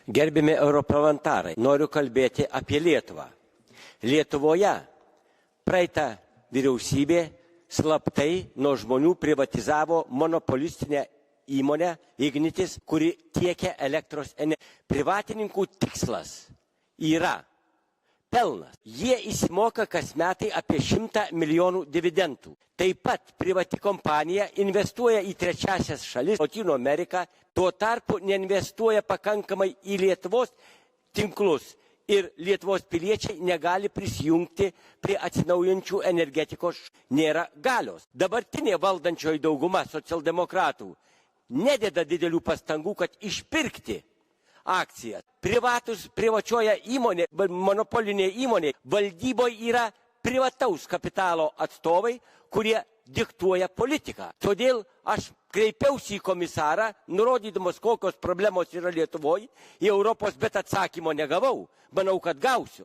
Gerbiami europarlamentarai, noriu kalbėti apie Lietuvą. Lietuvoje praeita vyriausybė slaptai nuo žmonių privatizavo monopolistinę įmonę Ignitis, kuri tiekia elektros energiją. Privatininkų tikslas yra pelnas. Jie įsimoka kas metai apie 100 milijonų dividendų. Taip pat privati kompanija investuoja į trečiasias šalis, Lotynų Ameriką, tuo tarpu neinvestuoja pakankamai į Lietuvos tinklus ir Lietuvos piliečiai negali prisijungti prie atsinaujinčių energetikos, nėra galios. Dabartinė valdančioji dauguma socialdemokratų nededa didelių pastangų, kad išpirkti akcijas. Privačioje įmonė, monopolinė įmonė, valdyboje yra privataus kapitalo atstovai, kurie diktuoja politiką. Todėl aš kreipiausi į komisarą, nurodydamas, kokios problemos yra Lietuvoje, į Europos, bet atsakymo negavau. Manau, kad gausiu.